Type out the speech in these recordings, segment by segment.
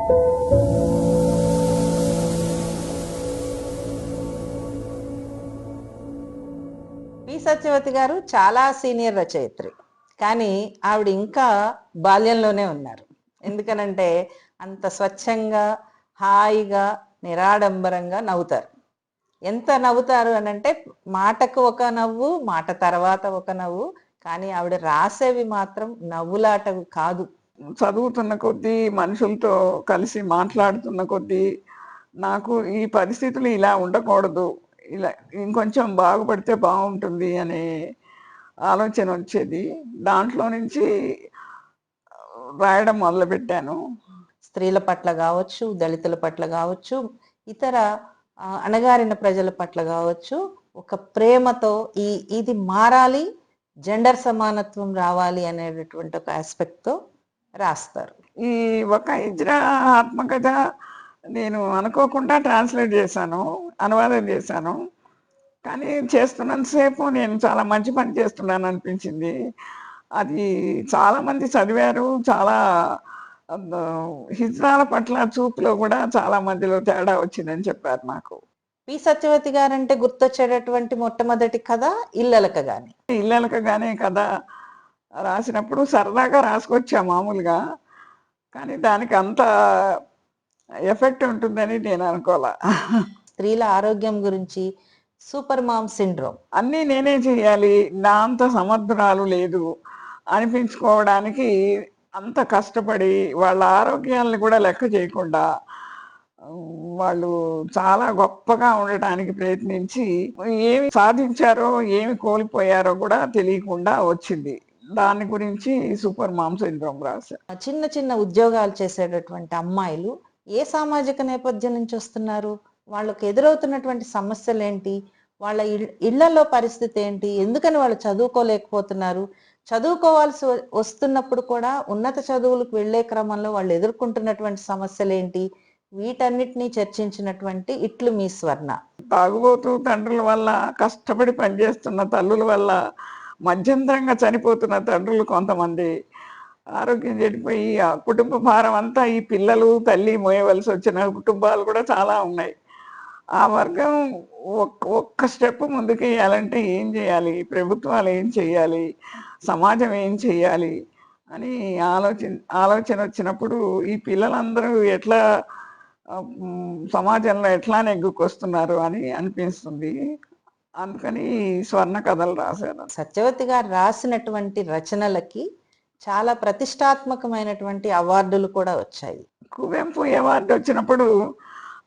P Satyavathi గారు చాలా senior రచయిత్రి, కానీ ఆవిడ ఇంకా బాల్యంలోనే ఉన్నారు. ఎందుకనంటే అంత స్వచ్ఛంగా, హాయిగా, నిరాడంబరంగా నవ్వుతారు. ఎంత నవ్వుతారు అనంటే మాటకు ఒక నవ్వు, మాట తర్వాత ఒక నవ్వు, కానీ ఆవిడ రాసేవి మాత్రం నవ్వులాటవి కాదు. చదువుతున్న కొద్దీ, మనుషులతో కలిసి మాట్లాడుతున్న కొద్దీ నాకు ఈ పరిస్థితులు ఇలా ఉండకూడదు, ఇలా ఇంకొంచెం బాగుపడితే బాగుంటుంది అనే ఆలోచన వచ్చేది. దాంట్లో నుంచి రాయడం మొదలుపెట్టాను. స్త్రీల పట్ల కావచ్చు, దళితుల పట్ల కావచ్చు, ఇతర అణగారిన ప్రజల పట్ల కావచ్చు, ఒక ప్రేమతో ఇది మారాలి, జెండర్ సమానత్వం రావాలి అనేటటువంటి ఒక ఆస్పెక్ట్తో రాస్తారు. ఈ ఒక హిజ్రా ఆత్మకథ నేను అనుకోకుండా ట్రాన్స్లేట్ చేశాను, అనువాదం చేశాను. కానీ చేస్తున్నంతసేపు నేను చాలా మంచి పని చేస్తున్నాను అనిపించింది. అది చాలామంది చదివారు. చాలా హిజ్రాల పట్ల చూపులో కూడా చాలా మందిలో తేడా వచ్చిందని చెప్పారు నాకు. పి సత్యవతి గారంటే గుర్తొచ్చేటటువంటి మొట్టమొదటి కథ ఇల్లలక గాని. ఇల్లలక గానే కథ రాసినప్పుడు సరదాగా రాసుకొచ్చా మామూలుగా, కానీ దానికి అంత ఎఫెక్ట్ ఉంటుందని నేను అనుకోలే. స్త్రీల ఆరోగ్యం గురించి, సూపర్ మామ్ సిండ్రోమ్ అన్నీ నేనే చేయాలి, నా అంత సమర్థురాలు లేదు అనిపించుకోవడానికి అంత కష్టపడి వాళ్ళ ఆరోగ్యాలను కూడా లెక్క చేయకుండా వాళ్ళు చాలా గొప్పగా ఉండటానికి ప్రయత్నించి ఏమి సాధించారో ఏమి కోల్పోయారో కూడా తెలియకుండా వచ్చింది. దాని గురించి సూపర్ మామ్ సిండ్రోమ్ రాశారు. చిన్న చిన్న ఉద్యోగాలు చేసేటటువంటి అమ్మాయిలు ఏ సామాజిక నేపథ్యం నుంచి వస్తున్నారు, వాళ్ళకు ఎదురవుతున్నటువంటి సమస్యలు ఏంటి, వాళ్ళ ఇళ్లలో పరిస్థితి ఏంటి, ఎందుకని వాళ్ళు చదువుకోలేకపోతున్నారు, చదువుకోవాల్సి వస్తున్నప్పుడు కూడా ఉన్నత చదువులకు వెళ్లే క్రమంలో వాళ్ళు ఎదుర్కొంటున్నటువంటి సమస్యలు ఏంటి, వీటన్నిటినీ చర్చించినటువంటి ఇట్లు మీ స్వర్ణ. తాగుబోతు తండ్రుల వల్ల, కష్టపడి పనిచేస్తున్న తల్లుల వల్ల, మధ్యంతరంగా చనిపోతున్న తండ్రులు కొంతమంది, ఆరోగ్యం చెడిపోయి ఆ కుటుంబ భారం అంతా ఈ పిల్లలు తల్లి మోయవలసి వచ్చిన కుటుంబాలు కూడా చాలా ఉన్నాయి. ఆ వర్గం ఒక్క స్టెప్ ముందుకు వేయాలంటే ఏం చేయాలి, ప్రభుత్వాలు ఏం చేయాలి, సమాజం ఏం చేయాలి అని ఆలోచన వచ్చినప్పుడు ఈ పిల్లలందరూ ఎట్లా సమాజంలో ఎట్లా నెగ్గుకొస్తున్నారు అని అనిపిస్తుంది. అందుకని స్వర్ణ కథలు రాశాను. సత్యవతి గారు రాసినటువంటి రచనలకి చాలా ప్రతిష్టాత్మకమైనటువంటి అవార్డులు కూడా వచ్చాయి. కువెంపు అవార్డు వచ్చినప్పుడు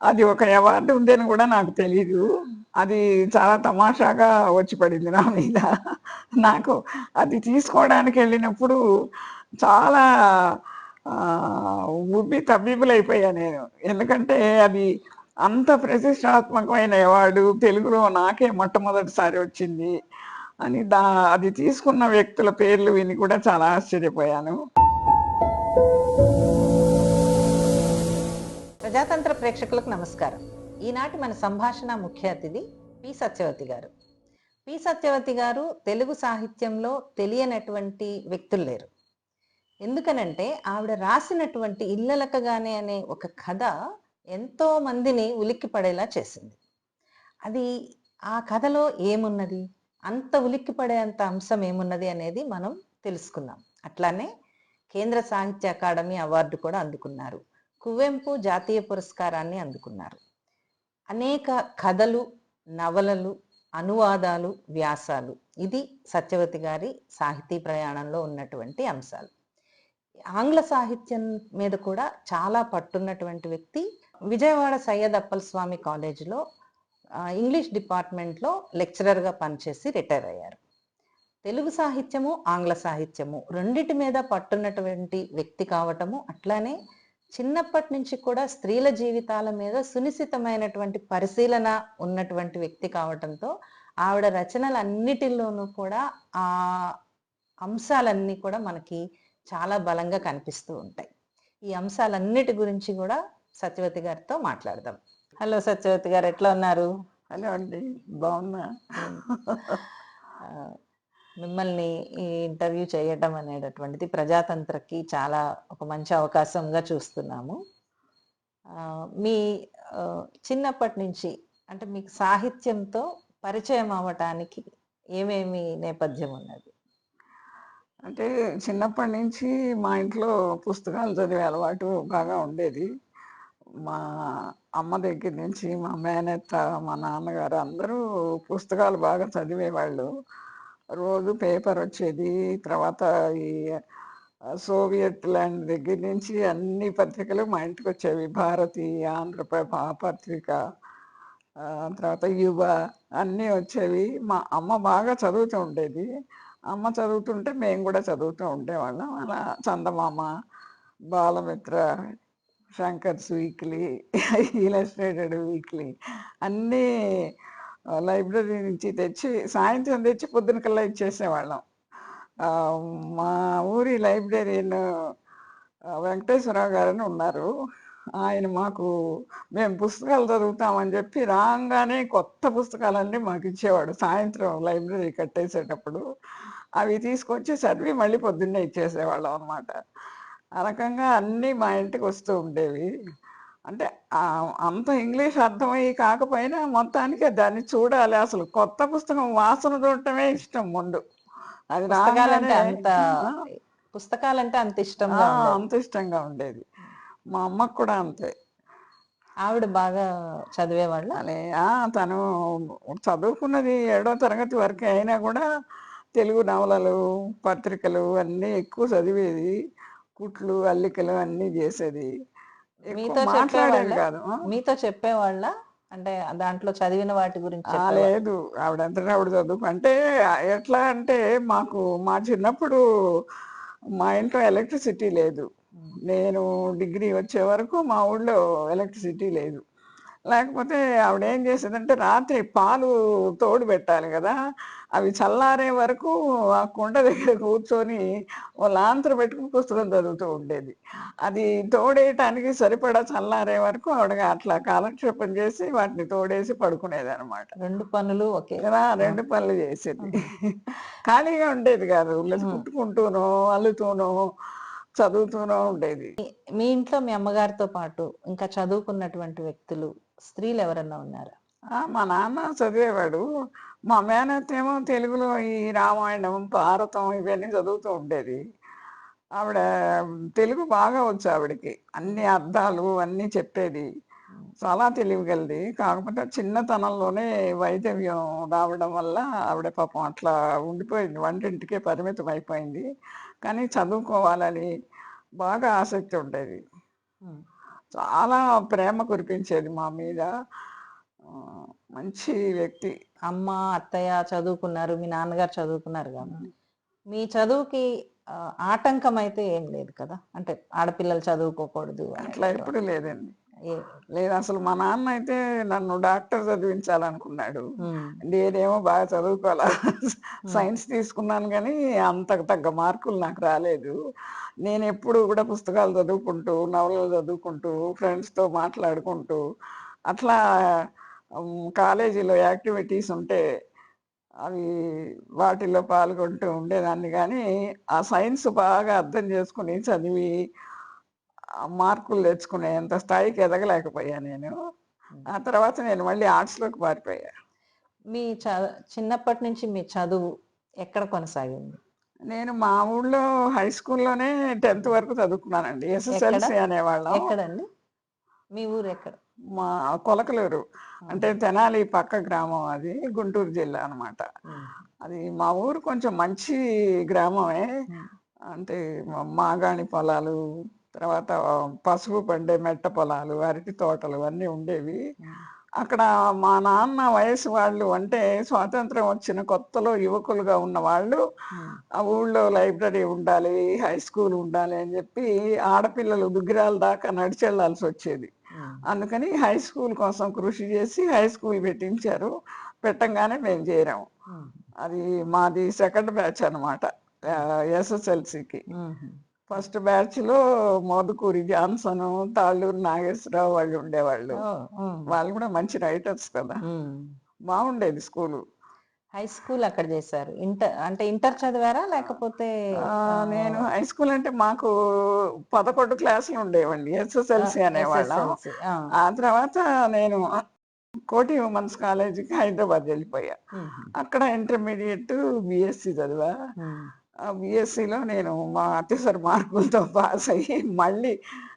అది ఒక అవార్డు ఉందని కూడా నాకు తెలీదు. అది చాలా తమాషాగా వచ్చి పడింది నా మీద. నాకు అది తీసుకోవడానికి వెళ్ళినప్పుడు చాలా ఉబ్బి తబ్బిబ్బులైపోయా నేను. ఎందుకంటే అది అంత ప్రతిష్టాత్మకమైన అవార్డు తెలుగులో నాకే మొట్టమొదటిసారి వచ్చింది అని అది తీసుకున్న వ్యక్తుల పేర్లు విని కూడా చాలా ఆశ్చర్యపోయాను. ప్రజాతంత్ర ప్రేక్షకులకు నమస్కారం. ఈనాటి మన సంభాషణ ముఖ్య అతిథి పి సత్యవతి గారు. పి సత్యవతి గారు తెలుగు సాహిత్యంలో తెలియనటువంటి వ్యక్తులు లేరు. ఎందుకనంటే ఆవిడ రాసినటువంటి ఇల్లలకగానే అనే ఒక కథ ఎంతో మందిని ఉలిక్కి పడేలా చేసింది. అది ఆ కథలో ఏమున్నది, అంత ఉలిక్కి పడేంత అంశం ఏమున్నది అనేది మనం తెలుసుకున్నాం. అట్లానే కేంద్ర సాహిత్య అకాడమీ అవార్డు కూడా అందుకున్నారు, కువెంపు జాతీయ పురస్కారాన్ని అందుకున్నారు. అనేక కథలు, నవలలు, అనువాదాలు, వ్యాసాలు, ఇది సత్యవతి గారి సాహితీ ప్రయాణంలో ఉన్నటువంటి అంశాలు. ఆంగ్ల సాహిత్యం మీద కూడా చాలా పట్టున్నటువంటి వ్యక్తి. విజయవాడ సయ్యద్ అప్పల్ స్వామి కాలేజీలో ఇంగ్లీష్ డిపార్ట్మెంట్లో లెక్చరర్గా పనిచేసి రిటైర్ అయ్యారు. తెలుగు సాహిత్యము, ఆంగ్ల సాహిత్యము రెండిటి మీద పట్టున్నటువంటి వ్యక్తి కావటము, అట్లానే చిన్నప్పటి నుంచి కూడా స్త్రీల జీవితాల మీద సునిశ్చితమైనటువంటి పరిశీలన ఉన్నటువంటి వ్యక్తి కావటంతో ఆవిడ రచనలన్నిటిలోనూ కూడా ఆ అంశాలన్నీ కూడా మనకి చాలా బలంగా కనిపిస్తూ ఉంటాయి. ఈ అంశాలన్నిటి గురించి కూడా సత్యవతి గారితో మాట్లాడదాం. హలో సత్యవతి గారు, ఎట్లా ఉన్నారు? హలో అండి, బాగున్నా. మిమ్మల్ని ఈ ఇంటర్వ్యూ చేయడం అనేటటువంటిది ప్రజాతంత్రకి చాలా ఒక మంచి అవకాశంగా చూస్తున్నాము. మీ చిన్నప్పటి నుంచి అంటే మీకు సాహిత్యంతో పరిచయం అవ్వటానికి ఏమేమి నేపథ్యం ఉన్నది? అంటే చిన్నప్పటి నుంచి మా ఇంట్లో పుస్తకాలు చదివే అలవాటు బాగా ఉండేది. మా అమ్మ దగ్గర నుంచి మా మేనత్త, మా నాన్నగారు అందరూ పుస్తకాలు బాగా చదివేవాళ్ళు. రోజు పేపరొచ్చేది. తర్వాత ఈ సోవియట్ ల్యాండ్ దగ్గర నుంచి అన్ని పత్రికలు మా ఇంటికొచ్చేవి. 'భారతి', 'ఆంధ్రప్రభ' పత్రిక, తర్వాత 'యువ' అన్నీ వచ్చేవి. మా అమ్మ బాగా చదువుతూ ఉండేది. అమ్మ చదువుతుంటే మేము గూడా చదువుతూ ఉండేవాళ్ళం. అలా 'Chandamama', 'Balamitra', 'Shankar's weekly', 'illustrated weekly' అన్నీ లైబ్రరీ నుంచి తెచ్చి సాయంత్రం తెచ్చి పొద్దునకల్లా ఇచ్చేసేవాళ్ళం. ఆహ్, మా ఊరి లైబ్రరీయన్ వెంకటేశ్వరరావు గారని ఉన్నారు. ఆయన మాకు మేము పుస్తకాలు చదువుతామని చెప్పి రాంగానే కొత్త పుస్తకాలన్నీ మాకిచ్చేవాడు. సాయంత్రం లైబ్రరీ కట్టేసేటప్పుడు. అవి తీసుకొచ్చి చదివి మళ్ళీ పొద్దున్నే ఇచ్చేసేవాళ్ళం అనమాట. ఆ రకంగా అన్నీ మా ఇంటికొస్తూ ఉండేవి. అంటే అంత ఇంగ్లీష్ అర్థమయ్యి కాకపోయినా మొత్తానికి దాన్ని చూడాలి. అసలు కొత్త పుస్తకం వాసన చూడటమే ఇష్టం ముందు. అది పుస్తకాలంటే రాంగానే అంత ఆ! పుస్తకాలంటే అంత ఆ! ఇష్టంగా ఉండేది. అంత ఇష్టంగా ఉండేది. మా అమ్మకి కూడా అంతే. ఆవిడ బాగా చదివేవాళ్ళా? అలే తను చదువుకున్నది ఏడో తరగతి వరకే అయినా గూడా తెలుగు నవలలు, పత్రికలు అన్నీ ఎక్కువ చదివేది. కుట్లు, అల్లికలు అన్నీ జేసేది. ఎక్కువ మీతో మాట్లాడేది చెప్పేవాళ్ళా? గాదు. మీతో చెప్పేవాళ్ళా? అంటే దాంట్లో చదివిన వాటి గురించి చెప్పేవాళ్ళా? లేదు. ఆవిడంతట ఆవిడ అంటే ఎట్లా అంటే మాకు మా చిన్నప్పుడు మా ఇంట్లో ఎలక్ట్రిసిటీ లేదు. హ్మ్. నేను డిగ్రీ వచ్చే వరకు మా ఊళ్ళో ఎలక్ట్రిసిటీ లేదు. లేకపోతే ఆవిడేం చేసేదంటే రాత్రి పాలు తోడు పెట్టాలి గదా! అవి చల్లారే వరకు ఆ కుండ దగ్గర కూర్చొని ఓ లాంతరు పెట్టుకొని పుస్తకం చదువుతూ ఉండేది. అది తోడేయటానికి సరిపడా చల్లారే వరకు ఆవిడ అట్లా కాలక్షేపం చేసి వాటిని తోడేసి పడుకునేదనమాట. 2 పనులు ఒకే కదా! ఆ! 2 పనులు చేసేది. హుహు. ఖాళీగా ఉండేది గాదు. హ్మ్. కుట్టుకుంటూనో, అల్లుతూనో, చదువుతూనో ఉండేది. మీ ఇంట్లో మీ అమ్మగారితో పాటు ఇంకా చదువుకున్నటువంటి వ్యక్తులు, స్త్రీలెవరన్నా ఉన్నారా? మా నాన్న చదివేవాడు. మా మేనత్తేమో తెలుగులో ఈ రామాయణం, భారతం ఇవన్నీ చదువుతూ ఉండేది. ఆవిడ తెలుగు బాగా వచ్చు ఆవిడకి. అన్ని అర్థాలు అన్నీ చెప్పేది. హ్మ్. చాలా తెలివిగలది. కాకపోతే చిన్నతనంలోనే వైధవ్యం రావడం వల్ల ఆవిడ పాపం అట్లా ఉండిపోయింది. వంటింటికే పరిమితం అయిపోయింది. కానీ చదువుకోవాలని బాగా ఆసక్తి ఉండేది. హ్మ్. చాలా ప్రేమ కురిపించేది మా మీద. మంచి వ్యక్తి. అమ్మ, అత్తయ్య చదువుకున్నారు. మీ నాన్నగారు చదువుకున్నారు హ్మ్. గాబట్టి. మీ చదువుకి ఆటంకమైతే ఏం లేదు కదా? అంటే ఆడపిల్లలు చదువుకోకూడదు అట్లా ఎప్పుడూ అనేటటువంటి లేదండి. ఏ లేదసలు మా నాన్న అయితే నన్ను డాక్టర్ చదివించాలనుకున్నాడు. హ్మ్. నేనేమో బాగా చదువుకోలా. హ్మ్. సైన్స్ తీసుకున్నాను గానీ, అంతకు తగ్గ మార్కులు నాకు రాలేదు. నేనెప్పుడు గూడా పుస్తకాలు చదువుకుంటూ, నవలలు చదువుకుంటూ, ఫ్రెండ్స్‌తో మాట్లాడుకుంటూ, అట్లా కాలేజీలో యాక్టివిటీస్ ఉంటే, అవి వాటిల్లో పాల్గొంటూ ఉండేదాన్ని గానీ, ఆ సైన్స్ బాగా అర్థం చేసుకొని, చదివి మార్కులు తెచ్చుకునేంత స్థాయికి ఎదగలేకపోయా నేను. హ్మ్. ఆ తర్వాత నేను మళ్ళీ ఆర్ట్స్‌లోకి మారిపోయా. మీ చిన్నప్పటి నుంచి మీ చదువు ఎక్కడ కొనసాగింది? నేను మా ఊళ్ళో హై స్కూల్‌లోనే 10థ్ వరకు చదువుకున్నానండి. ఎక్కడ? ఎస్ఎస్ఎల్సీ అనేవాళ్ళం. ఎక్కడండి? మీ ఊరెక్కడ? మా కొలకలూరు. అంటే ఆహా! తెనాలి పక్క గ్రామం అది. గుంటూరు జిల్లా అనమాట. హ్మ్. అది మా ఊరు కొంచెం మంచి గ్రామమే. హ్మ్. అంటే మాగాణి పొలాలు, తర్వాత పసుపు పండే మెట్ట పొలాలు, అరటి తోటలు అన్నీ ఉండేవి. హ్మ్. అక్కడ మా నాన్న వయసు వాళ్ళు అంటే స్వాతంత్రం వచ్చిన కొత్తలో యువకులుగా ఉన్నవాళ్ళు హ్మ్. ఆ ఊళ్ళో లైబ్రరీ ఉండాలి, హై స్కూల్ ఉండాలి అని జెప్పి ఆడపిల్లలు దుగ్గిరాల దాకా నడిచెళ్ళాల్సొచ్చేది. హ్మ్. అందుకని హై స్కూల్ కోసం కృషి జేసి హై స్కూల్ పెట్టించారు. పెట్టంగానే మేము జేరాం. హ్మ్. అది మాది సెకండ్ బ్యాచ్ అనమాట. హ్మ్. ఎస్ఎస్ఎల్సీకి. హుహు. ఫస్ట్ బ్యాచ్‌లో మోదుకూరి జాన్సను, తాళ్ళూరు నాగేశ్వరరావు వాళ్ళు ఉండేవాళ్ళు. ఓహ్! హ్మ్. వాళ్ళు గూడా మంచి రైటర్స్ కదా! హ్మ్. బావుండేది స్కూలు. హై స్కూల్ అక్కడ చేశారు. అంటే ఇంటర్ చదివారా? లేకపోతే నేను ఆహ్, హై స్కూల్ అంటే మాకు 11 క్లాసులు ఉండేవండి. ఎస్ఎస్ఎల్సి అనేవాళ్ళం. ఎస్ఎస్ఎల్సి. ఆ! ఆ తర్వాత నేను కోటి ఉమెన్స్ కాలేజీకి హైదరాబాద్ వెళ్ళిపోయా. హుహు. అక్కడ ఇంటర్మీడియేట్ బీఎస్సీ చదివా. హ్మ్. ఆ బీఎస్సీలో నేను మా అత్యవసర మార్కులతో పాస్ అయ్యి మళ్ళీ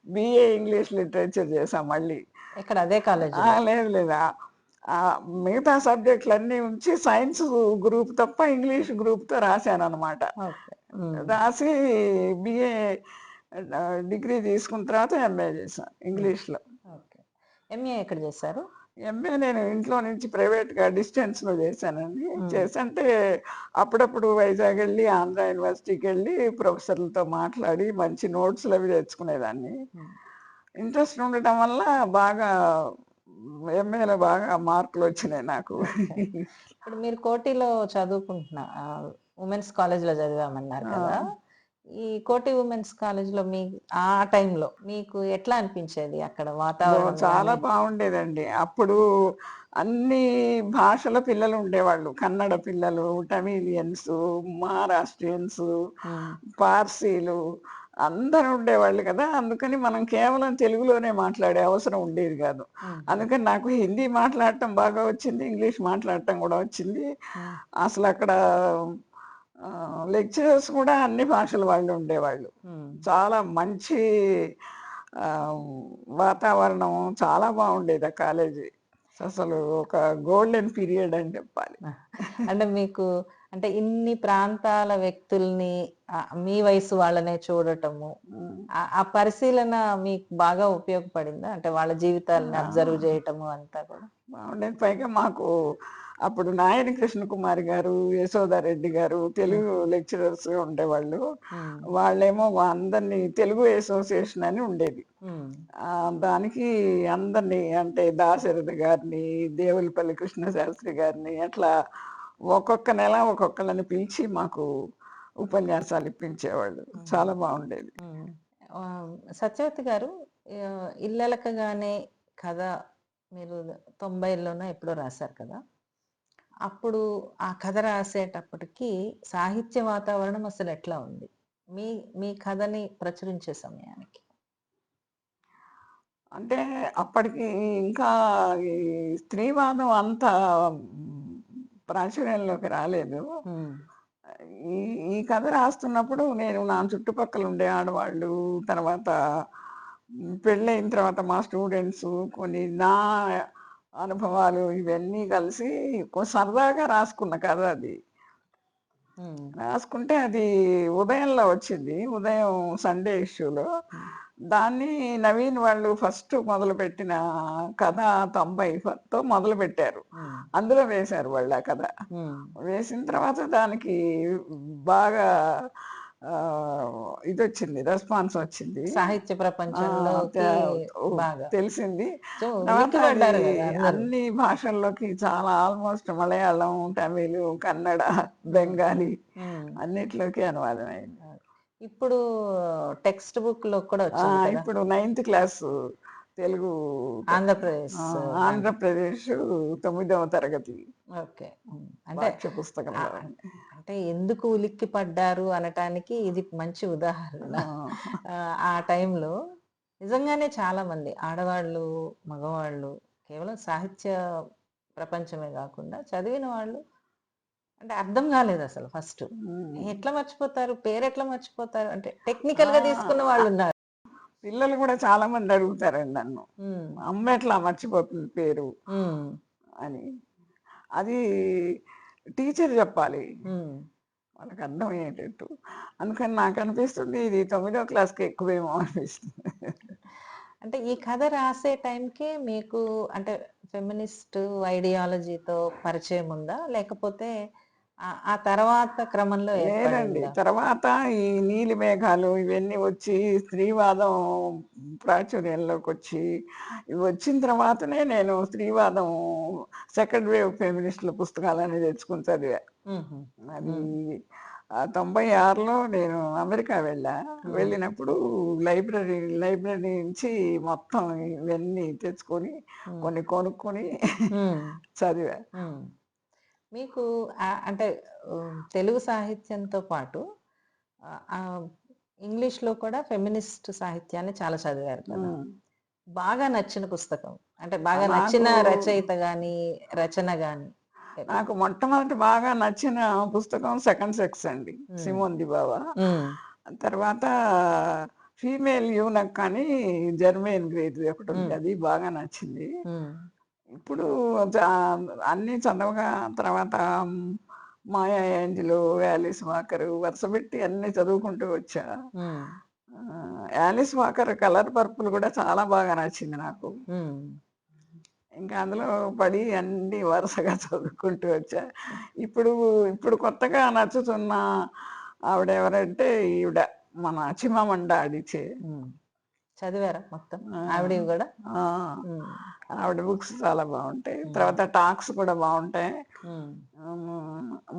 బీఏ ఇంగ్లీష్ లిటరేచర్ చేశా మళ్ళీ. ఎక్కడ అదే కాలేజీలో? లేదు లేదు. మిగతా సబ్జెక్టులన్నీ ఉంచి సైన్స్ గ్రూప్ తప్ప ఇంగ్లీష్ గ్రూప్‌తో రాశాననమాట. ఓకే. హ్మ్. రాసి బీఏ డిగ్రీ తీసుకున్న తర్వాత ఎంఏ చేశా హ్మ్. ఇంగ్లీష్‌లో. ఓకే. ఎంఏ ఎక్కడ చేశారు? ఎంఏ నేను ఇంట్లో నుంచి ప్రైవేట్‌గా డిస్టెన్స్‌లో చేశానండి. హ్మ్. అంటే అప్పుడప్పుడు వైజాగ్ ఎళ్లి ఆంధ్ర యూనివర్సిటీకెళ్ళి ప్రొఫెసర్‌లతో మాట్లాడి మంచి నోట్స్‌లవి తెచ్చుకునేదాన్ని. హ్మ్. ఇంట్రెస్ట్ ఉండటం వల్ల బాగా ఎంఏలో బాగా మార్కులొచ్చినాయి నాకు. ఓకే. ఇప్పుడు మీరు కోటిలో ఉమెన్స్ కాలేజ్‌లో చదివామన్నారు ఆ! కదా! ఈ కోటి ఉమెన్స్ కాలేజ్‌లో ఆ టైంలో మీకు ఎట్లా అనిపించేది? అక్కడ వాతావరణం చాలా గాని? బావుండేదండి. అప్పుడు అన్ని భాషల పిల్లలు ఉండేవాళ్ళు. కన్నడ పిల్లలు, టమిలియన్సు, మహారాష్ట్రియన్సు, హ్మ్. పార్సీలు అందరూ ఉండేవాళ్ళు కదా! అందుకని మనం కేవలం తెలుగులోనే మాట్లాడే అవసరం ఉండేది గాదు. హుహు. అందుకని నాకు హిందీ మాట్లాడటం బాగా వచ్చింది. ఇంగ్లీష్ మాట్లాడటం గూడా వచ్చింది. హ్మ్. అసలక్కడ లెక్చరర్స్ కూడా అన్ని భాషల వాళ్ళు ఉండేవాళ్ళు. హ్మ్. చాలా మంచి ఆహ్, వాతావరణం చాలా బావుండేది ఆ కాలేజీ. అసలు ఒక గోల్డెన్ పీరియడ్ అని చెప్పాలి. అంటే మీకు అంటే ఇన్ని ప్రాంతాల వ్యక్తుల్ని మీ వయసు వాళ్ళనే చూడటము, హ్మ్. ఆ పరిశీలన మీకు బాగా ఉపయోగపడిందా? అంటే వాళ్ళ జీవితాల్ని ఆ! అబ్జర్వ్ చేయటము అంతా కూడా? బావుండేది. పైగా మాకు అప్పుడు నాయని కృష్ణకుమారి గారు, యశోదారెడ్డి గారు హ్మ్. తెలుగు లెక్చరర్స్‌గా ఉండేవాళ్ళు. హ్మ్. వాళ్ళేమో అందరిని తెలుగు అసోసియేషన్ అని ఉండేది. హ్మ్. దానికి అందరిని అంటే దాశరథి గారిని, దేవులపల్లి కృష్ణశాస్త్రి గారిని అట్లా ఒక్కొక్క నెల ఒక్కొక్కళ్ళని పిలిచి మాకు ఉపన్యాసాలు ఇప్పించేవాళ్ళు. హ్మ్. చాలా బావుండేది. హ్మ్. సత్యవతి గారు, ఇల్లలకగానే కథ మీరు 90లోనో ఎప్పుడో రాసారు కదా! అప్పుడు ఆ కథ రాసేటప్పటికి సాహిత్య వాతావరణం అసలెట్లా ఉంది? మీ మీ కథని ప్రచురించే సమయానికి? అంటే అప్పటికి ఇంకా ఈ స్త్రీవాదం అంత ప్రాచుర్యంలోకి రాలేదు. హ్మ్. ఈ ఈ కథ రాస్తున్నప్పుడు నేను నా చుట్టుపక్కల ఉండే ఆడవాళ్ళు, తర్వాత పెళ్ళయిన తర్వాత మా స్టూడెంట్సు కొన్ని నా అనుభవాలు ఇవన్నీ కలిసి సరదాగా రాసుకున్న కథ అది. హ్మ్. రాసుకుంటే అది ఉదయంలో వచ్చింది. ఉదయం సండే ఇష్యూలో. హ్మ్. దాన్ని నవీన్ వాళ్ళు ఫస్ట్ మొదలుపెట్టిన కథ 90తో మొదలుపెట్టారు. హ్మ్. అందులో వేశారు వాళ్ళు ఆ కథ. హ్మ్. వేసిన తర్వాత దానికి బాగా ఇదొచ్చింది. రెస్పాన్స్ వచ్చింది. సాహిత్య ఆ! త ప్రపంచంలోకి ఓహ్! బాగా. తెలిసింది. సో, తర్వాత అది ఉలిక్కిపడ్డారు గదా అందరూ. అన్ని భాషల్లోకి చాలా ఆల్‌మోస్ట్ మలయాళం, తమిళు, కన్నడ, హ్మ్. బెంగాలీ హ్మ్. అన్నిట్లోకి అనువాదం అయింది. ఆ! ఇప్పుడు టెక్స్ట్ బుక్‌లో కూడా వచ్చింది కదా! ఇప్పుడు నైన్త్ క్లాసు తెలుగు ట ఆంధ్రప్రదేశ్ ఆ! దాంట్లో. ఆంధ్రప్రదేశ్ 9వ తరగతి ఓకే. హ్మ్. అంటే పాఠ్య పుస్తకంలో ఆహ్, ఉంది. అంటే ఎందుకు ఉలిక్కి పడ్డారు అనటానికి ఇది మంచి ఉదాహరణ. ఆ! ఆ టైంలో నిజంగానే చాలామంది ఆడవాళ్ళు, మగవాళ్ళు కేవలం సాహిత్య ప్రపంచమే గాకుండా చదివిన వాళ్ళు అంటే అర్థం గాలేదసలు ఫస్ట్. హ్మ్. ఎట్లా మర్చిపోతారు? పేరెట్లా మర్చిపోతారు? అంటే టెక్నికల్‌గా తీసుకున్న ఆ! వాళ్ళున్నారు. పిల్లలు గూడా చాలా మంది అడుగుతారండి నన్ను. హ్మ్. అమ్మ ఎట్లా మర్చిపోతుంది పేరు హ్మ్. అని. అది టీచర్ జెప్పాలి. హ్మ్. వాళ్ళకి అర్థమయ్యేటట్టు. అందుకని నాకనిపిస్తుంది ఇది 9వ క్లాస్‌కి ఎక్కువేమో అనిపిస్తుంది. అంటే ఈ కథ రాసే టైంకే మీకు అంటే ఫెమినిస్ట్ ఐడియాలజీతో పరిచయం ఉందా? లేకపోతే ఆ తర్వాత క్రమంలో లేదండి. ఏర్పడిందా? తర్వాత ఈ నీలి మేఘాలు ఇవన్నీ వచ్చి స్త్రీవాదం ప్రాచుర్యంలోకొచ్చి, ఇవి వచ్చిన తర్వాతనే నేను స్త్రీవాదం సెకండ్ వేవ్ ఫెమినిస్ట్‌ల పుస్తకాలన్నీ తెచ్చుకొని చదివా. హుహు. అది హ్మ్. 96లో నేను అమెరికా వెళ్ళా. హ్మ్. వెళ్ళినప్పుడు లైబ్రరీ నుంచి మొత్తం ఇవన్నీ తెచ్చుకొని, హ్మ్. కొన్ని కొనుక్కొని హ్మ్. చదివా. హ్మ్. మీకు అంటే తెలుగు సాహిత్యంతో పాటు ఇంగ్లీష్‌లో కూడా ఫెమినిస్ట్ సాహిత్యాన్ని చాలా చదివారు కదా! ఉమ్. బాగా నచ్చిన పుస్తకం అంటే బాగా నచ్చిన నాకు రచయిత గాని, రచన గాని ఏది? నాకు మొట్టమొదటి బాగా నచ్చిన పుస్తకం సెకండ్ సెక్స్ అండి, హ్మ్. సిమోన్ ది బావా. హ్మ్. తర్వాత ఫీమేల్ యూనక్ అని జర్మేన్ గ్రేట్ ఒకటి ఉంది, హ్మ్. అది బాగా నచ్చింది. హ్మ్. ఇప్పుడు అన్ని చదవగా తర్వాత మాయా యాంజలో, యాలిస్ వాకరు వరుస పెట్టి అన్ని చదువుకుంటూ వచ్చా. హ్మ్. యాలిస్ వాకర్ కలర్ పర్పుల్ కూడా చాలా బాగా నచ్చింది నాకు. హ్మ్. ఇంకా అందులో పడి అన్ని వరుసగా చదువుకుంటూ వచ్చా. ఇప్పుడు ఇప్పుడు కొత్తగా నచ్చుతున్న ఆవిడ ఎవరంటే ఈవిడ మన చిమ్మమండ అడిచే. హ్మ్. చదివారా మొత్తం? ఆ, ఆవిడవి గూడా? ఆ, హ్మ్. ఆవిడ బుక్స్ చాలా బాగుంటాయి. హ్మ్. తర్వాత టాక్స్ కూడా బాగుంటాయి. హ్మ్.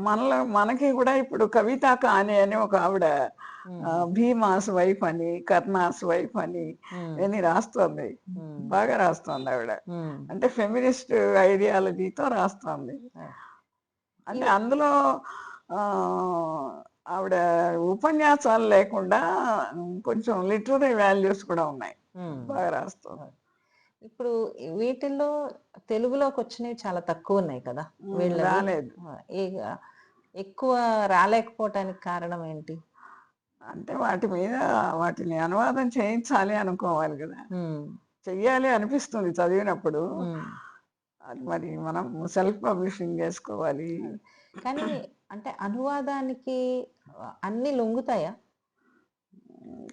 మనలో మనకి కూడా ఇప్పుడు కవిత కాని అని ఒక ఆవిడ హుహు. భీమాస్ వైఫ్ అని, కర్ణాస్ వైఫ్ అని హ్మ్. ఇవన్నీ రాస్తోంది. హ్మ్. బాగా రాస్తోంది ఆవిడ. హ్మ్. అంటే ఫెమినిస్ట్ ఐడియాలజీతో రాస్తోంది. ఆ! అంటే ఇవి అందులో ఆ, ఆవిడ ఉపన్యాసాలు లేకుండా కొంచెం లిటరరీ వాల్యూస్ కూడా ఉన్నాయి. హ్మ్. బాగా రాస్తుంది. ఆ! ఇప్పుడు వీటిల్లో తెలుగులోకొచ్చినవి చాలా తక్కువున్నాయి కదా! వీళ్ళవి. రాలేదు. ఇగ ఎక్కువ రాలేకపోవటానికి కారణం ఏంటి? అంటే వాటి మీద వాటిని అనువాదం చేయించాలి అనుకోవాలి కదా. హ్మ్. చెయ్యాలి అనిపిస్తుంది చదివినప్పుడు. హ్మ్. అది మరి మనం సెల్ఫ్ పబ్లిషింగ్ చేసుకోవాలి. అదే. కానీ అంటే అనువాదానికి అన్నీ లొంగుతాయా?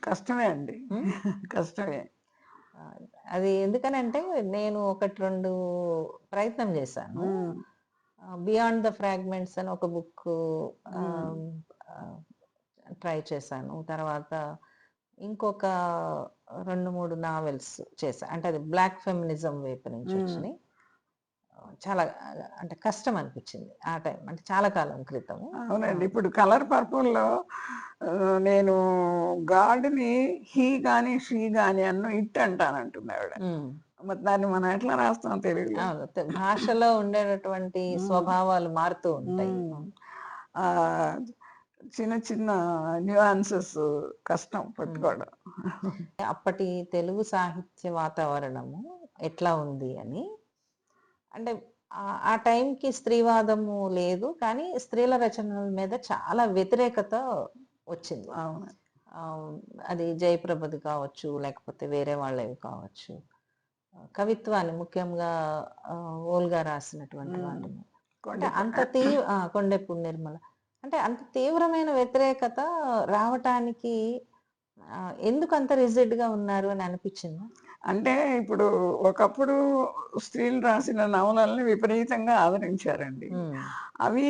కష్టమే అండి. హ్మ్. కష్టమే. ఆహ్, అది ఎందుకనంటే నేను 1, 2 ప్రయత్నం చేశాను. ఉమ్, 'బియాండ్ ద ఫ్రాగ్మెంట్స్' అని ఒక బుక్కు ఉమ్, ఆహ్, ఆహ్, ట్రై చేశాను. తర్వాత ఇంకొక 2, 3 నావెల్స్ చేశా. అంటే అది బ్లాక్ ఫెమినిజం వైపు ఉమ్. నుంచొచ్చినియి. చాలా అంటే కష్టం అనిపిచ్చింది. ఆ టైం అంటే చాలా కాలం క్రితము. అవునండి. ఆహ్, ఇప్పుడు కలర్ పర్పుల్‌లో నేను గాడ్‌ని హీ గాని, షీ గాని ఇట్ అంటానంటుంది ఆవిడ. హ్మ్. మరి దాన్ని మనం ఎట్లా రాస్తాం తెలుగులో? అవును. భాషలో ఉండేటటువంటి హ్మ్. స్వభావాలు మారుతూ ఉంటాయి. హ్మ్. హ్మ్. ఆహ్, చిన్న చిన్న న్యూయాన్సెస్ కష్టం హ్మ్. పట్టుకోవడం. అప్పటి తెలుగు సాహిత్య వాతావరణము ఎట్లా ఉంది అని అంటే ఆ టైంకి స్త్రీవాదము లేదు. కానీ స్త్రీల రచనల మీద చాలా వ్యతిరేకత వచ్చింది. అవును. ఆహ్, అది జయప్రభది కావచ్చు, లేకపోతే వేరే వాళ్ళవి కావచ్చు. కవిత్వాన్ని ముఖ్యంగా ఓల్గా రాసినటువంటి హ్మ్. వాటి మీద. అంటే కొండిప అంత కొండెప్పుడు నిర్మల. అంటే అంత తీవ్రమైన వ్యతిరేకత రావటానికి ఎందుకంత రిజిడ్‌గా ఉన్నారు అని అనిపిచ్చిందా? అంటే ఇప్పుడు ఒకప్పుడు స్త్రీలు రాసిన నవలల్ని విపరీతంగా ఆదరించారండి. హ్మ్. అవి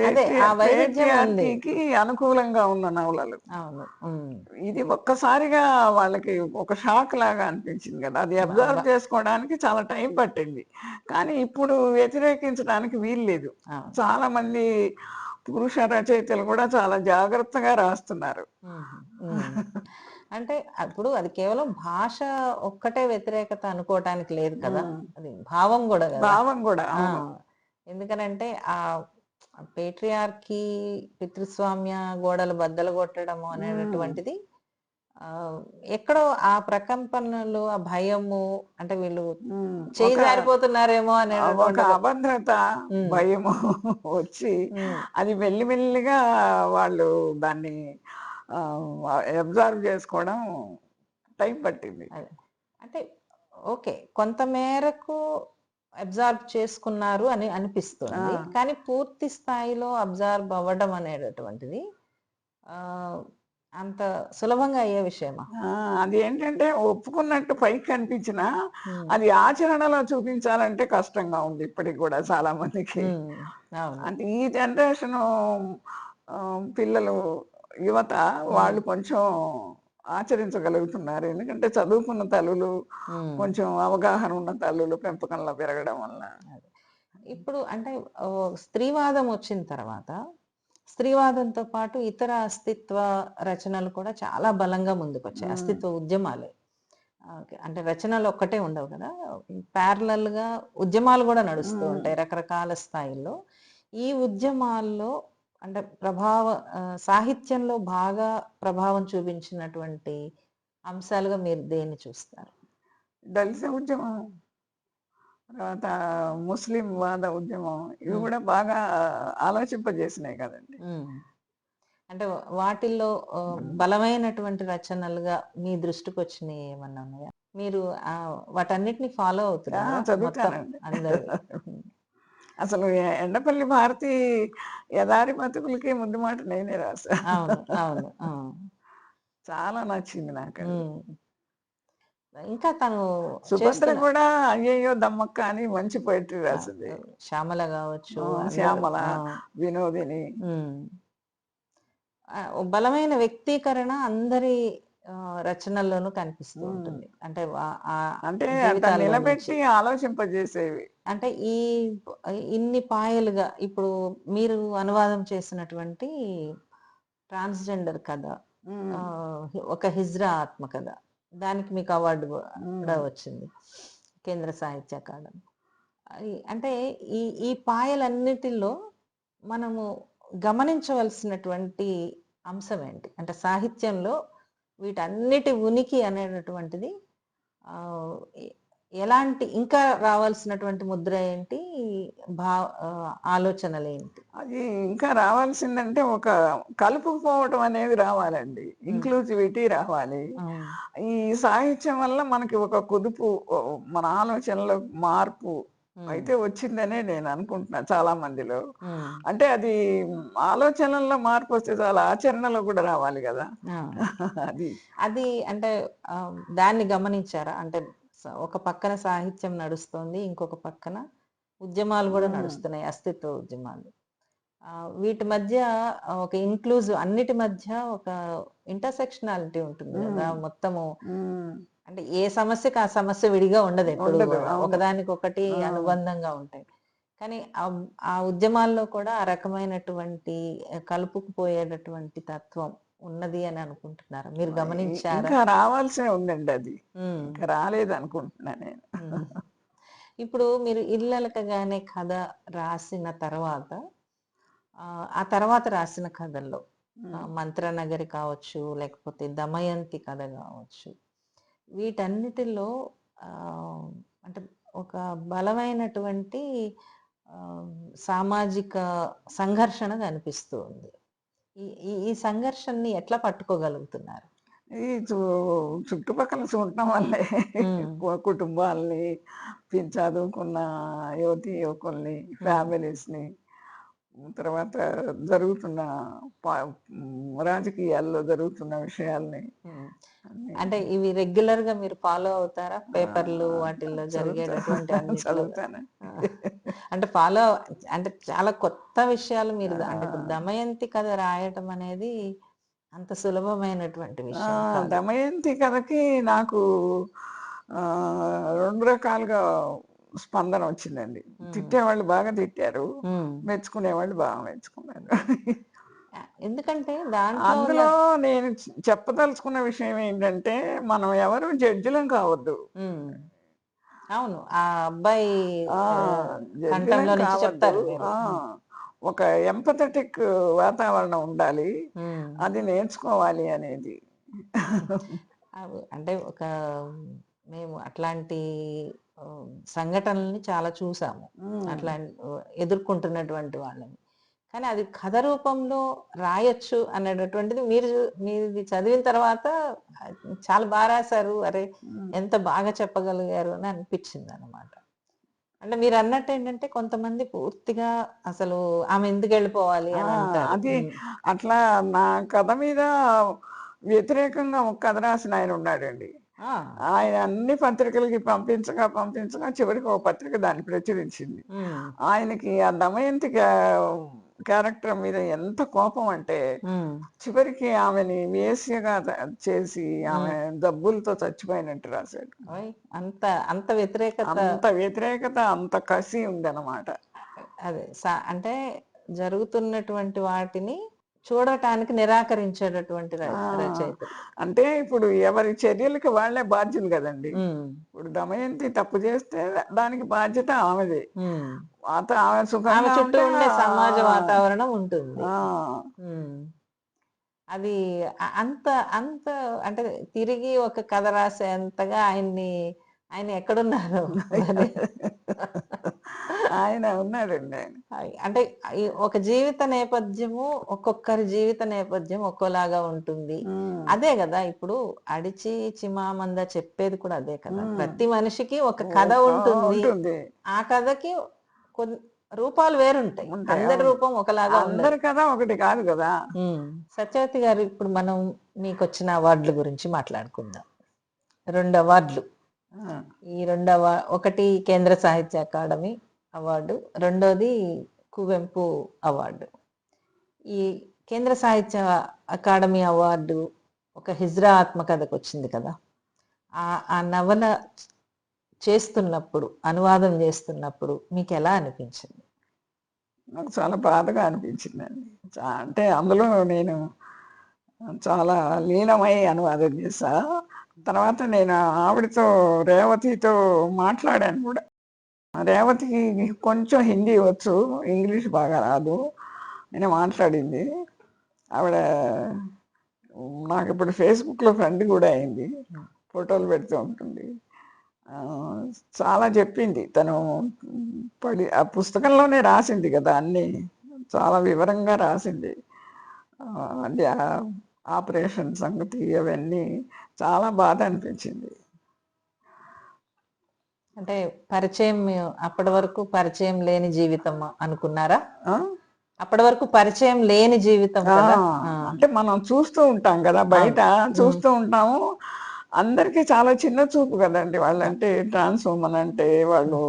అదే ఆ వైవిధ్యం ఉంది. పేట్రియార్కీకి అనుకూలంగా ఉన్న నవలలు. అవును. హ్మ్. ఇది ఒక్కసారిగా వాళ్ళకి ఒక షాక్ లాగా అనిపించింది కదా. అది బ బ అబ్జర్వ్ చేసుకోవడానికి చాలా టైం పట్టింది. కానీ ఇప్పుడు వ్యతిరేకించడానికి వీల్లేదు. అవును. చాలా మంది పురుష రచయితలు కూడా చాలా జాగ్రత్తగా రాస్తున్నారు. హుహు. హ్మ్. అంటే అప్పుడు అది కేవలం భాష ఒక్కటే వ్యతిరేకత అనుకోవటానికి లేదు కదా! హ్మ్. అది భావం గూడా గదా! భావం కూడా. ఆ! అవును. ఎందుకనంటే పేట్రియార్కీ, పితృస్వామ్య గోడలు బద్దలు కొట్టడము హ్మ్. అనేటటువంటిది ఆహ్, ఎక్కడో ఆ ప్రకంపనలు, ఆ భయము అంటే వీళ్ళు హ్మ్. చేయి జారిపోతున్నారేమో ఒక అనేటటువంటి ఒక అభద్రత, హ్మ్. భయము వచ్చి హ్మ్. అది మెల్లిమెల్లిగా వాళ్ళు దాన్ని అబ్జర్వ్ చేసుకోవడం టైం పట్టింది. అదే. అంటే ఓకే. కొంత మేరకు అబ్జార్బ్ చేసుకున్నారు అని ఆ! అనిపిస్తుంది. కానీ పూర్తి స్థాయిలో అబ్జార్బ్ అవ్వడం అనేటటువంటిది ఆహ్, అంత సులభంగా అయ్యే విషయమా? ఆ! అది ఏంటంటే ఒప్పుకున్నట్టు పైకి కనిపించినా, హ్మ్. అది ఆచరణలో చూపించాలంటే కష్టంగా ఉంది ఇప్పటికి గూడా చాలా మందికి. హ్మ్. అవును. అంటే ఈ జనరేషను పిల్లలు, యువత హ్మ్. వాళ్ళు కొంచెం ఆచరించగలుగుతున్నారు. ఎందుకంటే చదువుకున్న తల్లులు, హ్మ్. కొంచెం అవగాహన ఉన్న తల్లులు పెంపకంలో పెరగడం వల్ల. అదే. ఇప్పుడు అంటే స్త్రీవాదం వచ్చిన తర్వాత, స్త్రీవాదంతో పాటు ఇతర అస్తిత్వ రచనలు కూడా చాలా బలంగా ముందుకొచ్చాయి. హ్మ్. అస్తిత్వ ఉద్యమాలే. ఓకే. అంటే రచనలు ఒక్కటే ఉండవు కదా! ప్యారలల్‌గా ఉద్యమాలు గూడా నడుస్తూ ఉమ్, ఉంటాయి రకరకాల స్థాయిల్లో. ఈ ఉద్యమాల్లో అంటే సాహిత్యంలో బాగా ప్రభావం చూపించినటువంటి అంశాలుగా మీరు దేన్ని చూస్తారు? దళిత ఉద్యమం, తర్వాత ముస్లిం వాద ఉద్యమం, ఇవి హ్మ్. కూడా బాగా ఆలోచింపజేసినాయి కదండి. హ్మ్. అంటే వాటిల్లో ఉమ్. బలమైనటువంటి రచనలుగా మీ దృష్టికొచ్చినయి ఏమన్నా ఉన్నాయా? మీరు వాటన్నిటిని ఫాలో అవుతున్నారా? మొత్తం చదువుతానండి. అందరివి. హ్మ్. అసలు ఎండపల్లి భారతి ఎదారి బతుకులకి ముందు మాట నేనే రాసా. అవును. అవును. ఆ! చాలా నచ్చింది నాకది. హ్మ్. ఇంకా తను సుభద్ర చేస్తున్న కూడా అయ్యయ్యో దమ్మక్క అని మంచి పోయిటరీ ఆహ్, రాసింది. శ్యామల గావచ్చు అందరూ. శ్యామల, ఆ! వినోదిని. హ్మ్. ఓ బలమైన వ్యక్తీకరణ అందరి రచనల్లోనూ కనిపిస్తూ హ్మ్. ఉంటుంది. అంటే అంటే దాన్ని జీవితాల్లో నుంచి. నిలబెట్టి ఆలోచింపజేసేవి. అంటే ఇన్ని పాయలుగా ఇప్పుడు మీరు అనువాదం చేసినటువంటి ట్రాన్స్‌జెండర్ కథ, హ్మ్. ఒక హిజ్రా ఆత్మకథ. దానికి మీకు అవార్డు కూడా హ్మ్. వచ్చింది. కేంద్ర సాహిత్య అకాడమీ. అంటే ఈ ఈ పాయలన్నిటిలో మనము గమనించవలసినటువంటి అంశం ఏంటి? అంటే సాహిత్యంలో వీటన్నిటి ఉనికి అనేటటువంటిది ఆహ్, ఎ ఎలాంటి ఇంకా రావాల్సినటువంటి ముద్ర ఏంటి? ఆలోచనలేంటి? అది ఇంకా రావాల్సిందంటే ఒక కలుపుకుపోవటం అనేది రావాలండి. హ్మ్. ఇంక్లూజివిటీ రావాలి. అవును. ఈ సాహిత్యం వల్ల మనకి ఒక కుదుపు, మన ఆలోచనలో మార్పు హ్మ్. అయితే వచ్చిందనే నేను అనుకుంటున్నా చాలా మందిలో. హ్మ్. అంటే అది ఆలోచనల్లో మార్పొస్తే చాలు, ఆచరణలో కూడా రావాలి గదా! ఆ! అది. అది అంటే దాన్ని గమనించారా? అంటే ఒక పక్కన సాహిత్యం నడుస్తోంది. ఇంకొక పక్కన ఉద్యమాలు గూడా హ్మ్. నడుస్తున్నాయి. అస్తిత్వ ఉద్యమాలు. వీటి మధ్య ఒక ఇంక్లూజివ్ అన్నిటి మధ్య ఒక ఇంటర్సెక్షనాలిటీ ఉంటుంది గదా! హ్మ్. మొత్తము హ్మ్. అంటే ఏ సమస్యకి ఆ సమస్య విడిగా ఉండదెప్పుడు ఉండదు. గూడా. అవును. ఒకదానికొకటి ఆ! అనుబంధంగా ఉంటాయి. కానీ ఆ ఉద్యమాల్లో కూడా ఆ రకమైనటువంటి కలుపుకుపోయేటటువంటి తత్వం ఉన్నది అని అనుకుంటున్నారా? మీరు గమనించారా? ఇంకా రావాల్సే ఉందండి అది. హ్మ్. ఇంకా రాలేదనుకుంటున్నా నేను. హ్మ్. ఇప్పుడు మీరు 'ఇల్లలకగానే' కథ రాసిన తర్వాత ఆ తర్వాత రాసిన కథల్లో హ్మ్. 'మంత్రనగరి' కావచ్చు, లేకపోతే 'దమయంతి' కథ గావచ్చు. వీటన్నిటిలో ఆహ్, అంటే ఒక బలమైనటువంటి ఆహ్, సామాజిక సంఘర్షణ కనిపిస్తూ ఉంది. ఈ ఈ ఈ సంఘర్షణని ఎట్లా పట్టుకోగలుగుతున్నారు? ఈ చుట్టుపక్కల చూడటం వల్లే హ్మ్. కుటుంబాల్ని, చదువుకున్న యువతీ యువకుల్ని, హ్మ్. ఫ్యామిలీస్‌ని, తర్వాత జరుగుతున్న రాజకీయాల్లో జరుగుతున్న విషయాల్ని హ్మ్. అన్నీ. అంటే ఇవి రెగ్యులర్‌గా మీరు ఫాలో అవుతారా? పేపర్‌లు ఆ! వాటిల్లో చదువుతా జరిగేటటువంటి అన్నిట్లో చదువుతాను. ఆ! అంటే ఫాలో అంటే చాలా కొత్త విషయాలు మీరు అంటే ఇప్పుడు ఆ! 'దమయంతి' కథ రాయటం అనేది అంత సులభమైనటువంటి ఆ! విషయం కాదు. 'దమయంతి' కథకి నాకు 2 రకాలుగా స్పందన వచ్చిందండి. హ్మ్. తిట్టేవాళ్ళు బాగా తిట్టారు. హ్మ్. మెచ్చుకునేవాళ్ళు బాగా మెచ్చుకున్నారు. ఎందుకంటే దాంట్లో ఉన్న అందులో నేను చెప్పదలుచుకున్న విషయం ఏంటంటే, మనం ఎవరు జడ్జిలం కావద్దు. హ్మ్. అవును. ఆ అబ్బాయి ఆ! జడ్జిలం కంఠంలో నుంచి కావద్దు. చెప్తారు మీరు. ఆ! హ్మ్. ఒక ఎంపథెటిక్ వాతావరణం ఉండాలి. హ్మ్. అది నేర్చుకోవాలి అనేది. అంటే మేము అట్లాంటి సంఘటనలని చాలా చూసాము. హ్మ్. అట్లా ఎదుర్కొంటున్నటువంటి వాళ్ళని. కానీ అది కథ రూపంలో రాయొచ్చు అనేటటువంటిది మీది చదివిన తర్వాత ఆహ్, చాలా రాసారు. అరే! హ్మ్. ఎంత బాగా చెప్పగలిగారు అని అనిపించిందనమాట. అంటే మీరన్నట్టేంటంటే కొంతమంది పూర్తిగా అసలు ఆమె ఎందుకెళ్ళిపోవాలి ఆ! అని అంటారు. అది హ్మ్. అట్లా నా కథ మీద వ్యతిరేకంగా ఒక కథ రాసిన ఆయనున్నాడండి. ఆ! ఆయన అన్ని పత్రికలకి పంపించగా చివరికి ఒక పత్రిక దాన్ని ప్రచురించింది. హ్మ్. ఆయనకి ఆ దమయంతి క్యారెక్టర్ మీద ఎంత కోపం అంటే, హ్మ్. చివరికి ఆమెని వేశ్యగా చేసి ఆమె హ్మ్. జబ్బులతో చచ్చిపోయినట్టు రాశాడు. ఓయ్! అంత అంత వ్యతిరేకత అంత వ్యతిరేకత, అంత కసి ఉందన్నమాట. అదే అంటే జరుగుతున్నటువంటి వాటిని చూడటానికి నిరాకరించేటటువంటి ఆ, రచయితలు. అంటే ఇప్పుడు ఎవరి చర్యలకి వాళ్ళే బాధ్యులు కదండి. ఉమ్, ఇప్పుడు దమయంతి తప్పు చేస్తే దానికి బాధ్యత ఆమెది. ఉమ్. ఆమె ఆమె సుఖంగా చుట్టూ ఉంటే ఉండే సమాజ వాతావరణం ఉంటుంది. ఆ, ఉమ్. అది అంత అంత అంటే తిరిగి ఒక కథ రాసేంతగా ఆయన ఎక్కడున్నారు మరి? ఆయన ఉన్నాడండి ఆయన. అంటే ఈ ఒక జీవిత నేపథ్యము, ఒక్కొక్కరి జీవిత నేపథ్యం ఒక్కోలాగా ఉంటుంది. ఉమ్, అదే కదా ఇప్పుడు అడిచి చిమామంద చెప్పేది కూడా అదే కదా. ఉమ్, ప్రతి మనిషికి ఒక కథ ఉంటుంది. ఉంటుంది. ఆ కథకి కొన్ని రూపాలు వేరుంటాయి. ఉంటాయి, అందరి అవును. రూపం ఒకలాగా ఉండదు. అందరి కదా ఒకటి కాదు కదా. సత్యవతి గారు, ఇప్పుడు మనం మీకు వచ్చిన అవార్డుల గురించి మాట్లాడుకుందాం. 2 అవార్డులు. ఆ, ఈ ఒకటి కేంద్ర సాహిత్య అకాడమీ అవార్డు, రెండోది కువెంపు అవార్డు. ఈ కేంద్ర సాహిత్య అకాడమీ అవార్డు ఒక హిజ్రా ఆత్మకథకు వచ్చింది కదా. ఆ నవల చేస్తున్నప్పుడు, అనువాదం చేస్తున్నప్పుడు మీకు ఎలా అనిపించింది? నాకు చాలా బాధగా అనిపించిందండి. అంటే అందులో నేను చాలా లీనమై అనువాదం చేశా. తర్వాత నేను ఆవిడతో, రేవతితో మాట్లాడాను కూడా. రేవతికి కొంచెం హిందీ వచ్చు, ఇంగ్లీష్ బాగా రాదు. నేను మాట్లాడింది ఆవిడ. నాకు ఇప్పుడు ఫేస్బుక్లో ఫ్రెండ్ కూడా అయింది, ఫోటోలు పెడుతూ ఉంటుంది. చాలా చెప్పింది తను. ఆ పుస్తకంలోనే రాసింది కదా అన్నీ, చాలా వివరంగా రాసింది. అది ఆపరేషన్ సంగతి అవన్నీ చాలా బాధ అనిపించింది. అంటే పరిచయం, అప్పటి వరకు పరిచయం లేని జీవితం అనుకున్నారా? అప్పటి వరకు పరిచయం లేని జీవితం కదా. అంటే మనం చూస్తూ ఉంటాం కదా, బయట చూస్తూ ఉంటాము. అందరికీ చాలా చిన్న చూపు కదండి వాళ్ళంటే. ట్రాన్స్ ఉమెన్ అంటే వాళ్ళు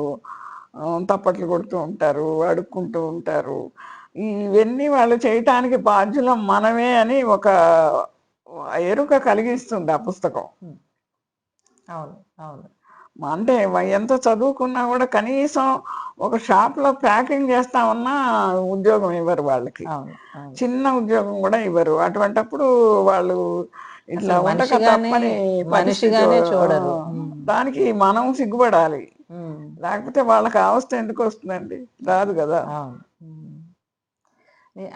తప్పట్లు కొడుతూ ఉంటారు, అడుక్కుంటూ ఉంటారు. ఇవన్నీ వాళ్ళు చేయటానికి బాధ్యులం మనమే అని ఒక ఎరుక కలిగిస్తుంది ఆ పుస్తకం. అవును, అవును. అంటే ఎంత చదువుకున్నా కూడా కనీసం ఒక షాప్లో ప్యాకింగ్ చేస్తామన్నా ఉద్యోగం ఇవ్వరు వాళ్ళకి. చిన్న ఉద్యోగం కూడా ఇవ్వరు. అటువంటప్పుడు వాళ్ళు ఇట్లా ఉండక తప్పని పరిస్థితి. చూడరు. దానికి మనం సిగ్గుపడాలి. లేకపోతే వాళ్ళకి అవస్థ ఎందుకు వస్తుందండి? రాదు కదా.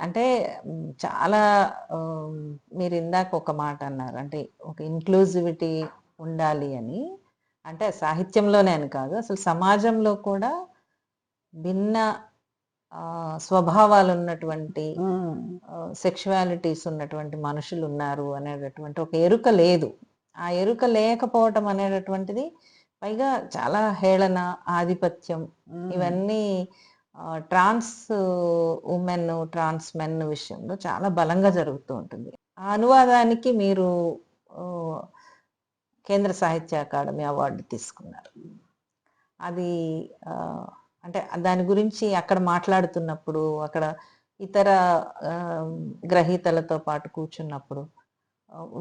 అంటే చాలా మీరు ఇందాక ఒక మాట అన్నారు, అంటే ఒక ఇన్క్లూజివిటీ ఉండాలి అని. అంటే సాహిత్యంలోనే అని కాదు, అసలు సమాజంలో కూడా భిన్న స్వభావాలు ఉన్నటువంటి, సెక్షువాలిటీస్ ఉన్నటువంటి మనుషులు ఉన్నారు అనేటటువంటి ఒక ఎరుక లేదు. ఆ ఎరుక లేకపోవటం అనేటటువంటిది, పైగా చాలా హేళన, ఆధిపత్యం, ఇవన్నీ ట్రాన్స్ ఉమెన్, ట్రాన్స్ మెన్ విషయంలో చాలా బలంగా జరుగుతూ ఉంటుంది. ఆ అనువాదానికి మీరు కేంద్ర సాహిత్య అకాడమీ అవార్డు తీసుకున్నారు. అది అంటే దాని గురించి అక్కడ మాట్లాడుతున్నప్పుడు, అక్కడ ఇతర గ్రహీతలతో పాటు కూర్చున్నప్పుడు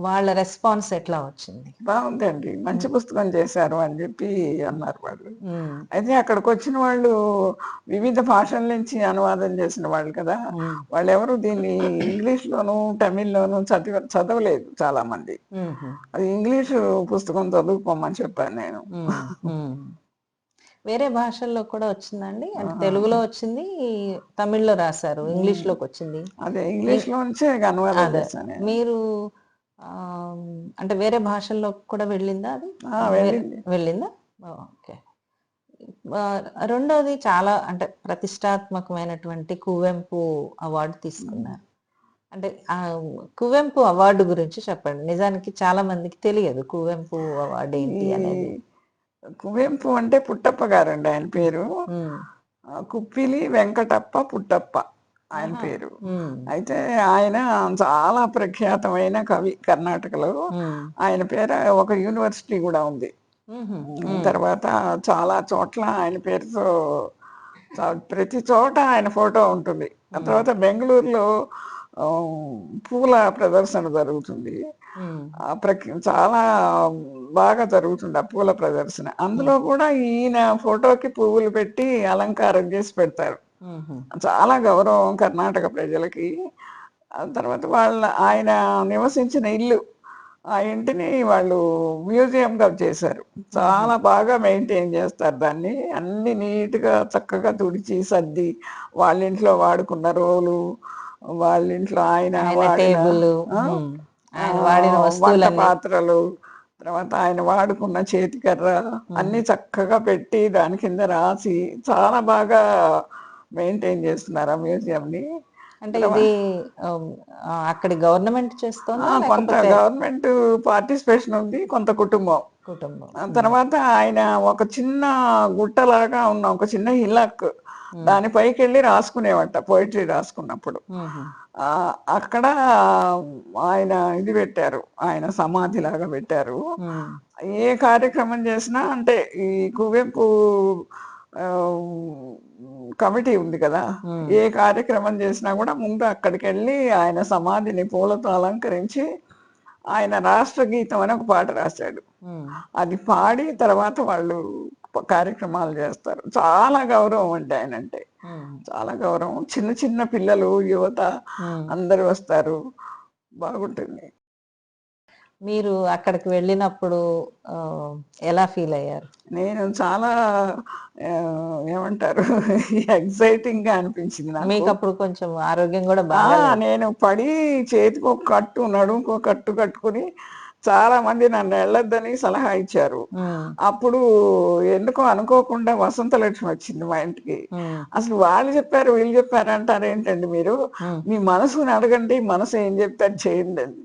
వాళ్ళ రెస్పాన్స్ ఎట్లా వచ్చింది? బాగుందండి, మంచి పుస్తకం చేశారు అని చెప్పి అన్నారు వాళ్ళు. అయితే అక్కడికి వచ్చిన వాళ్ళు వివిధ భాషల నుంచి అనువాదం చేసిన వాళ్ళు కదా. వాళ్ళు ఎవరు దీన్ని ఇంగ్లీష్లోను తమిళ్లోను చదవలేదు చాలా మంది. అది ఇంగ్లీషు పుస్తకం చదువుకోమని చెప్పాను నేను. వేరే భాషల్లో కూడా వచ్చిందండి? అంటే తెలుగులో వచ్చింది, తమిళ్లో రాశారు, ఇంగ్లీష్లోకి వచ్చింది. అదే ఇంగ్లీష్లో నుంచే అనువాదం చేశాను. మీరు అంటే వేరే భాషల్లో కూడా వెళ్ళిందా అది? వెళ్ళిందా? ఓకే. రెండోది చాలా అంటే ప్రతిష్టాత్మకమైనటువంటి కువెంపు అవార్డు తీసుకున్నారు. అంటే కువెంపు అవార్డు గురించి చెప్పండి. నిజానికి చాలా మందికి తెలియదు కువెంపు అవార్డు ఏంటి అనేది. కువెంపు అంటే పుట్టప్ప గారండి ఆయన పేరు. కుప్పిలి వెంకటప్ప పుట్టప్ప ఆయన పేరు. అయితే ఆయన చాలా ప్రఖ్యాతమైన కవి కర్ణాటకలో. ఆయన పేరు ఒక యూనివర్సిటీ కూడా ఉంది. తర్వాత చాలా చోట్ల ఆయన పేరుతో ప్రతి చోట ఆయన ఫోటో ఉంటుంది. ఆ తర్వాత బెంగళూరులో పూల ప్రదర్శన జరుగుతుంది. చాలా బాగా జరుగుతుంది ఆ పూల ప్రదర్శన. అందులో కూడా ఈయన ఫోటోకి పువ్వులు పెట్టి అలంకారం చేసి పెడతారు. చాలా గౌరవం కర్ణాటక ప్రజలకి. ఆ తర్వాత ఆయన నివసించిన ఇల్లు, ఆ ఇంటిని వాళ్ళు మ్యూజియంగా చేశారు. హుహు. చాలా బాగా మెయింటైన్ చేస్తారు దాన్ని. అన్నీ నీట్‌గా చక్కగా తుడిచి, సర్ది వాళ్ళింట్లో వాడుకున్న రోలు, వాళ్ళింట్లో ఆయన ఆయన వాడిన టేబులు. ఆ! హ్మ్. ఆయన వాడిన వంట వస్తువులన్నీ. పాత్రలు, తర్వాత ఆయన వాడుకున్న చేతికర్ర హ్మ్. అన్నీ చక్కగా పెట్టి దాని కింద రాసి చాలా బాగా మెయింటైన్ చేస్తున్నారు ఆ మ్యూజియంని. అంటే తర్వా ఇది ఆహ్, అక్కడి గవర్నమెంట్ చేస్తోందా? కొంత లేకపోతే గవర్నమెంట్ పార్టిసిపేషన్ ఉంది. కొంత కుటుంబం. కుటుంబం? ఆ హ్మ్. తర్వాత ఆయన ఒక చిన్న గుట్టలాగా ఉన్న ఒక చిన్న హిల్లక్ హ్మ్. దాని పైకెళ్ళి రాసుకునేవంట పోయెట్రీ రాసుకున్నప్పుడు. హుహు. అక్కడ ఆయన ఇది పెట్టారు. ఆయన సమాధిలాగా పెట్టారు. హ్మ్. ఏ కార్యక్రమం చేసినా అంటే ఈ కువెంపు ఆహ్, కమిటీ ఉంది కదా! హ్మ్. ఏ కార్యక్రమం చేసినా గూడా ముందు అక్కడికెళ్ళి ఆయన సమాధిని పూలతో అలంకరించి, ఆయన రాష్ట్రగీతం అని ఒక పాట రాశాడు. హ్మ్. అది పాడి తర్వాత వాళ్ళు కార్యక్రమాలు చేస్తారు. చాలా గౌరవం అండి ఆయనంటే. హ్మ్. చాలా గౌరవం. చిన్న చిన్న పిల్లలు, యువత హ్మ్. అందరూ వస్తారు. బాగుంటుంది. మీరు అక్కడికి వెళ్ళినప్పుడు ఆహ్, ఎలా ఫీల్ అయ్యారు? నేను చాలా ఏమంటారు ఎక్సైటింగ్‌గా అనిపించింది నాకు. మీకప్పుడు కొంచెం ఆరోగ్యం గూడా ఆ! బాగాలేదు. నేను పడి చేతికో కట్టు, నడుముకో కట్టు కట్టుకొని చాలామంది నన్నెళ్ళొద్దని సలహా ఇచ్చారు. హ్మ్. అప్పుడు ఎందుకో అనుకోకుండా వసంతలక్ష్మి వచ్చింది మా ఇంటికి. హ్మ్. అసలు వాళ్ళు చెప్పారు, వీళ్ళు చెప్పారు అంటారేంటండి మీరు? హ్మ్. మీ మనసుని అడగండి, మనసు ఏం చెప్తే అది చేయండి అంది.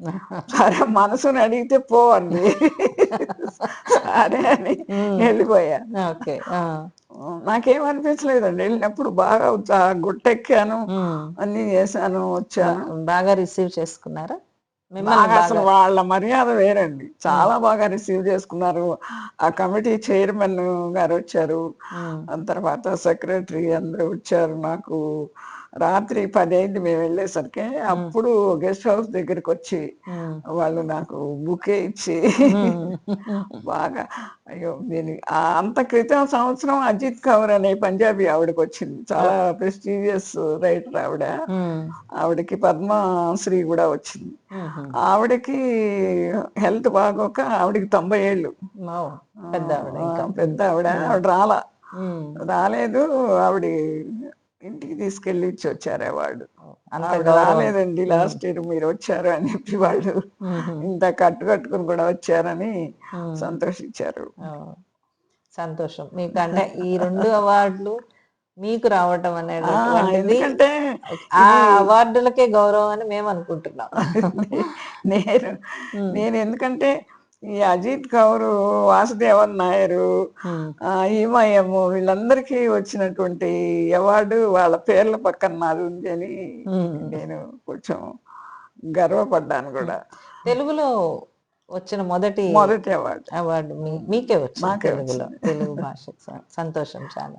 సరే మనసుని అడిగితే పో అంది. సరే అని హ్మ్. ఎళ్ళిపోయా. ఓకే. ఆ! నాకేమనిపించలేదండి. ఎళ్ళినప్పుడు బాగా గుట్టెక్కాను. హ్మ్. అన్నీ చేశాను, బా వచ్చాను. బాగా రిసీవ్ చేసుకున్నారా? మిమ్మల్ని బాగా అసలు బాగా. వాళ్ళ మర్యాద వేరండి. హ్మ్. చాలా బాగా రిసీవ్ చేసుకున్నారు. ఆ కమిటీ చైర్మన్ గారొచ్చారు. హ్మ్. తర్వాత సెక్రటరీ అందరూ వచ్చారు. నాకు రాత్రి 10 అయింది మేమెళ్ళేసరికి. హ్మ్. అప్పుడు గెస్ట్ హౌస్ దగ్గరికొచ్చి హ్మ్. వాళ్ళు నాకు బుకే ఇచ్చి హ్మ్. బాగా అయ్యో! అంత క్రితం సంవత్సరం అజిత్ కౌర్ అనే పంజాబీ ఆవిడకొచ్చింది. ఆ! చాలా ప్రెస్టీజియస్ రైటర్ ఆవిడ. హ్మ్. ఆవిడకి పద్మశ్రీ గూడా వచ్చింది. హుహు. ఆవిడకి హెల్త్ బాగోక ఆవిడకి 90 ఏళ్ళు. ఓహ్! ఆ! పెద్దావిడ ఆ! ఇంకా. పెద్దావిడ. హ్మ్. ఆవిడ రాలా. హ్మ్. రాలేదు. ఆవిడ ఇంటికి తీసుకెళ్ళి ఇచ్చొచ్చారు అవార్డు. ఓహ్! అంత ఆవిడ గౌరవం. రాలేదండి హ్మ్. లాస్ట్ ఇయర్ మీరొచ్చారు అని చెప్పి వాళ్ళు హుహు. ఇంత కట్టు కట్టుకొని కూడా వచ్చారని హ్మ్. సంతోషించారు. ఓహ్! సంతోషం. మీకు అంటే ఈ 2 అవార్డులు మీకు రావటం ఆ! అనేటటువంటిది ఎందుకంటే ఆ ఇది అవార్డులకే గౌరవం అని మేమనుకుంటున్నాం. నే నేను హ్మ్. నేనెందుకంటే ఈ అజిత్ కౌరు, వాసుదేవన్ నాయరు, హ్మ్. ఈమయమ్మ వీళ్ళందరికీ వచ్చినటువంటి అవార్డు వాళ్ళ పేర్ల పక్కన నాది ఉంది అని హ్మ్. నేను కొంచెం గర్వపడ్డాను హ్మ్. గూడా. తెలుగులో వచ్చిన మొదటి మొదటి అవార్డు. అవార్డు మీకే వచ్చింది నాకే తెలుగులో. వచ్చింది. తెలుగు భాషకి సంతోషం చాలా.